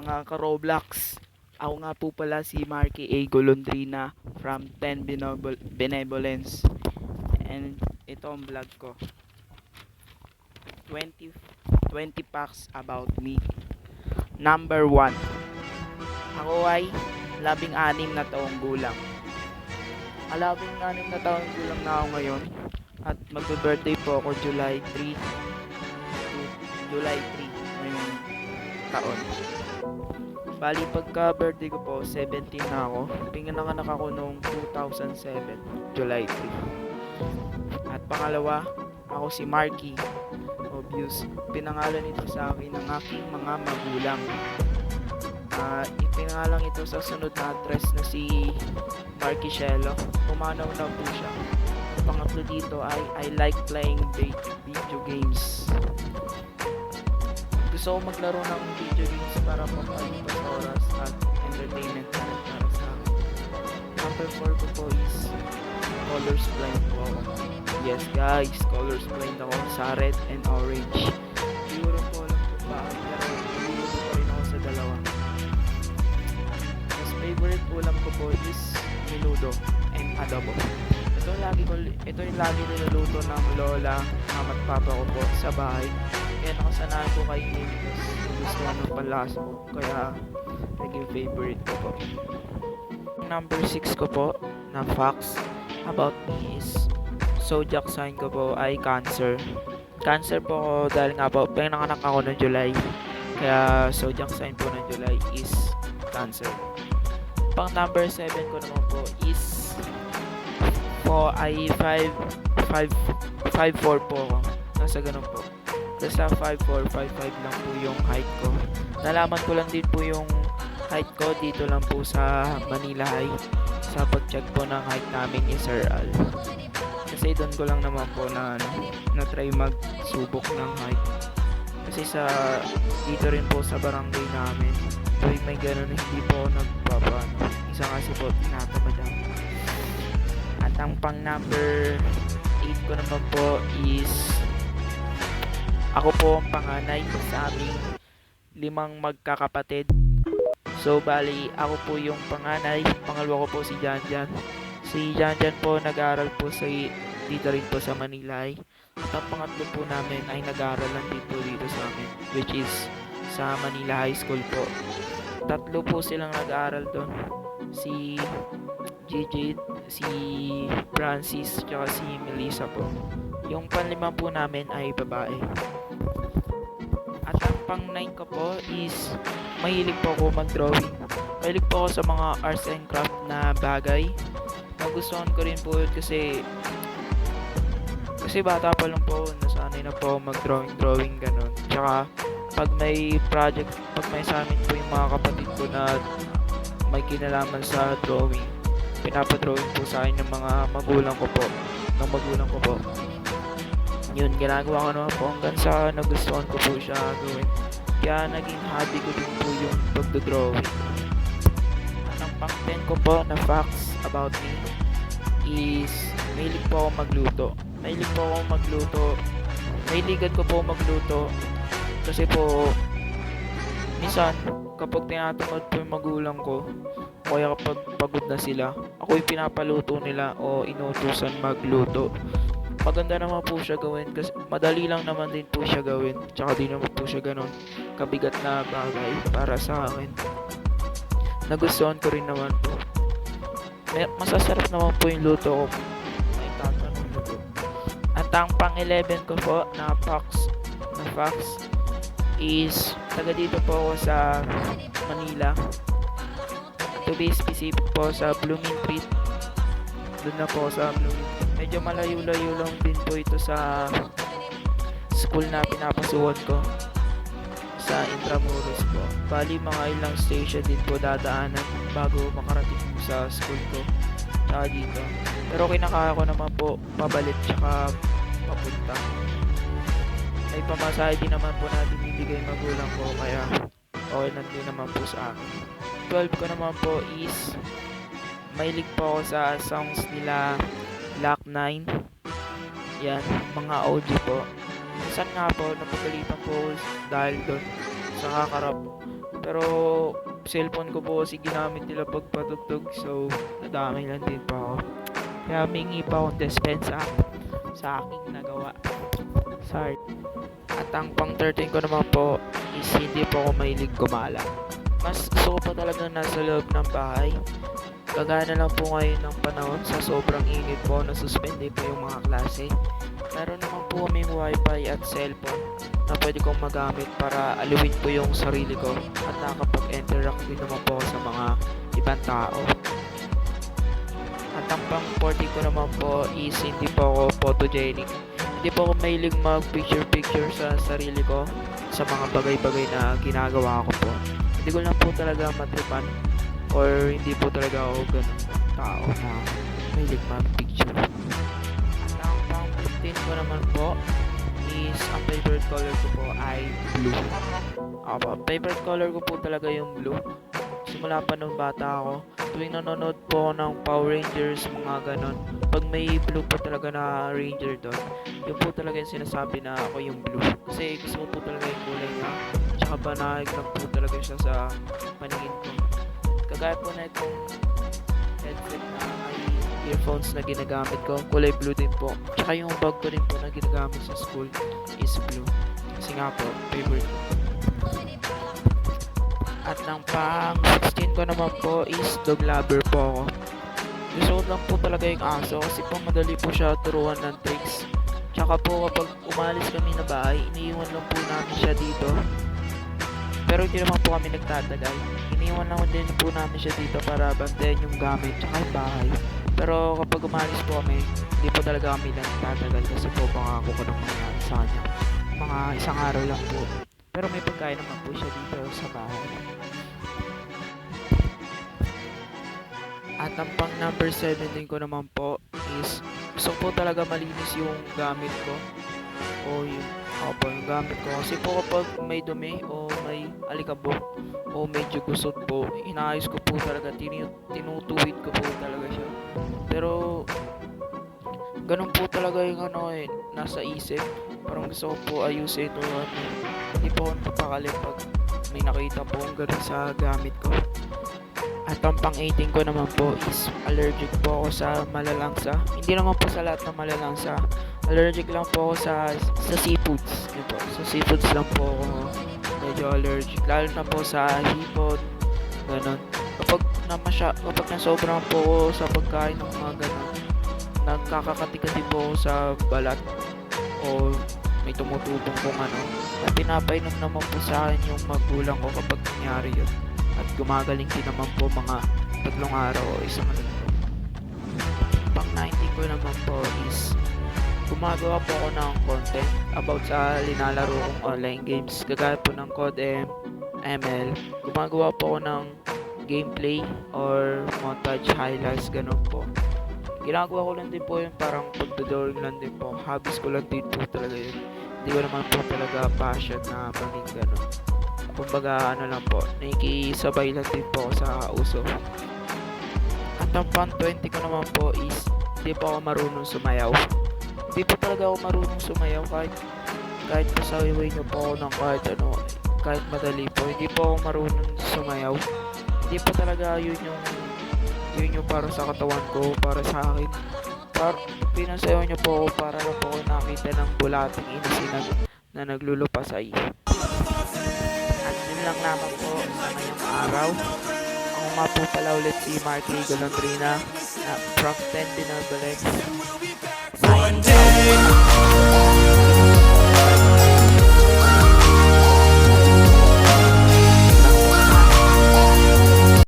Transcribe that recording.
mga ka-Roblox. Ako nga po pala si Marky A. Golondrina from 10 Benevolence. And ito ang vlog ko. 20, 20 facts about me. Number 1. Ako ay 16 na taong gulang. 16 na taong gulang na ako ngayon. At magbe-birthday po ako July 3 ngayong taon. Bali, pagka birthday ko po, 17 na ako. Pinanganak ako noong 2007, July 3. At pangalawa, ako si Marky. Obvious, pinangalan ito sa akin ng aking mga magulang. Ipinangalan ito sa sunod na address na si Marky Shelo. Pumanaw na po siya. Pangatlo dito ay I like playing video games. Gusto ko maglaro ng video games para mapalipas oras at entertainment para sa akin. Number 4 ko po is colors blind po ako. Yes guys, colors blind ako sa red and orange. Siguro po alam ko bakit, pero niluluto pa rin ako sa dalawa. Mas favorite ulam ko po is menudo and adobo. Ito yung lagi niluluto ng lola, mama at papa ko po sa bahay. Kaya nakasanayan ko kainin kasi gusto ng panlasa ko. Kaya naging favorite ko po. Number 6 ko po na facts about me is zodiac sign ko po ay Cancer. Cancer po ako dahil nga po pinanganak ako noong July. Kaya zodiac sign po ng July is Cancer. Pang number 7 ko naman po is po ay 5'4 po ako. Nasa ganun po. Basta 5'4", 5'5" lang po yung height ko. Nalaman ko lang din po yung height ko dito lang po sa Manila High. Sa pag-check po ng height namin ni Sir Al. Kasi doon ko lang naman po na-try magsubok ng height. Kasi dito rin po sa barangay namin, may ganun hindi po nagpapano. Isa kasi po tinatamad ako. At ang pang number 8 ko naman po is ako po ang panganay sa aming 5 magkakapatid. So bali, ako po yung panganay, pangalawa ko po si Janjan. Si Janjan po nag-aaral po dito rin po sa Manila. At ang pangatlo po namin ay nag-aaral lang din po dito sa amin, which is sa Manila High School po. 3 po silang nag-aaral doon. Si Gigi, si Francis, tsaka si Melissa po. Yung panlima po namin ay babae. At ang pang 9 ko po is mahilig po ako mag-drawing. Mahilig po ako sa mga arts and craft na bagay. Nagustuhan ko rin po yun kasi bata pa lang po, nasanay na po mag-drawing ganun. Tsaka pag may project, pag may assignment po yung mga kapatid ko na may kinalaman sa drawing, pinapadrawing po sa akin ng mga magulang ko po. Yun, ginagawa ko naman po hanggang sa nagustuhan ko po siya gawin. Kaya naging hobby ko din po yung pagdodrawing. At ang pang 10 ko po na facts about me is mahilig po ako magluto. Mahiligan ko po magluto kasi po minsan kapag tinatamad po yung magulang ko, kaya kapag pagod na sila, ako yung pinapaluto nila o inutusan magluto. Maganda naman po siya gawin kasi madali lang naman din po siya gawin. Tsaka di naman po siya ganun kabigat na bagay para sa akin. Nagustuhan ko rin naman po. Masasarap naman po yung luto ko. May tatanong nyo po. At ang pang 11 ko po na facts is taga dito po ako sa Manila. To be specific po sa Blooming Treat. Doon na po sa Blooming Treat. Medyo malayo-layo lang din po ito sa school na pinapasuhan ko sa Intramuros po. Bali mga ilang station din po dadaanan bago makarating po sa school ko tsaka dito. Pero kinakaya ko naman po pabalik tsaka papunta. May pamasahe din naman po na binibigay magulang ko kaya okay lang din naman po sa akin. 12 ko naman po is mahilig po ako sa songs nila Glock 9. Yan, mga OG po. Minsan nga po, napagalitan po dahil doon sa kakarap. Pero cellphone ko po kasi ginamit nila pagpatugtog, so nadamay lang din pa ako. Kaya mingi pa akong dispensa sa aking nagawa. Sorry. At ang pang 13 ko naman po is hindi po ako mahilig gumala. Mas gusto ko pa talaga nasa loob ng bahay. Kagana lang po ngayon ng panahon sa sobrang init po, nasuspende po yung mga klase. Meron naman po kaming wifi at cellphone na pwede kong magamit para aluwin po yung sarili ko at nakakapag-interact din naman po ako sa mga ibang tao. At ang pang 40 ko naman po is hindi po ako photogenic. Hindi po ako mahilig mag-picture sa sarili ko sa mga bagay-bagay na ginagawa ko po. Hindi ko lang po talaga matripan or hindi po talaga ako ganun tao na mahilig mag-picture. At ang pang 15 ko naman po is ang favorite color ko po ay blue. Favorite color ko po talaga yung blue. Simula pa nung bata ako, tuwing nanonood po ako ng Power Rangers, mga ganon, pag may blue po talaga na ranger doon, yun po talaga yung sinasabi na ako yung blue. Kasi gusto ko po talaga yung kulay niya, tsaka banayag lang po talaga siya sa paningin ko. Kagaya po na itong headset na ay earphones na ginagamit ko, kulay blue din po. Tsaka yung bag ko din po na ginagamit sa school is blue. Kasi nga po, favorite ko. At ang pang 16 ko naman po is dog lover po ako. Gusto ko lang po talaga yung aso kasi po madali po siya turuan ng tricks. Tsaka po kapag umalis kami na bahay, iniiwan lang po namin siya dito. Pero hindi naman po kami nagtatagal. Iniiwan lang din po namin siya dito para bantayan yung gamit tsaka yung bahay. Pero kapag umalis po kami, hindi po talaga kami nagtatagal kasi po pangako ko nang mangyari sa kanya. Mga isang araw lang po. Pero may pagkain naman po siya dito sa bahay. At ang pang number 17 ko naman po is gusto po talaga malinis yung gamit ko o yung gamit ko kasi po kapag may dumi o may alikabok o medyo gusot po, inaayos ko po talaga, tinutuwid ko po talaga siya. Pero ganun po talaga yung nasa isip, parang gusto ko po ayusin ito, hindi po ako napakali pag may nakita po ang ganun sa gamit ko. At ang pang 18 ko naman po is allergic po ako sa malalangsa. Hindi naman po sa lahat ng malalangsa. Allergic lang po ako sa seafoods. Yun po. Sa seafoods lang po ako medyo allergic. Lalo na po sa hipon. Ganon. Kapag nasobrang po ako sa pagkain ng mga ganon, nagkakakati-kati po ako sa balat o may tumutubong kung ano. At pinapainom naman po sa akin yung magulang ko kapag nangyari yun. At gumagaling din naman po mga 3 araw o isang linggo. Pang 90 ko naman po is gumagawa po ako ng content about sa linalaro kong online games. Kagaya po ng COD ML. Gumagawa po ako ng gameplay or montage highlights, ganun po. Ginagawa ko lang din po yun, parang pagdodrawing lang din po. Hobbies ko lang din po talaga yun. Hindi ko naman po talaga passion na maging ganun. Kumbaga lang po, nakikisabay lang din po sa uso. At ang pang 20 ko naman po is hindi po ako marunong sumayaw. Hindi po talaga ako marunong sumayaw kahit pasawiway nyo po ako ng kahit madali po. Hindi po ako marunong sumayaw. Hindi po talaga yun yung para sa katawan ko, para sa akin. Pinasayaw nyo po ako para lang po ako nakita ng bulating inisinan na naglulupasay. At yun lang naman po sa ngayong araw. Ako nga po pala ulit si Marky Golondrina from 10 Dinner Balex. One day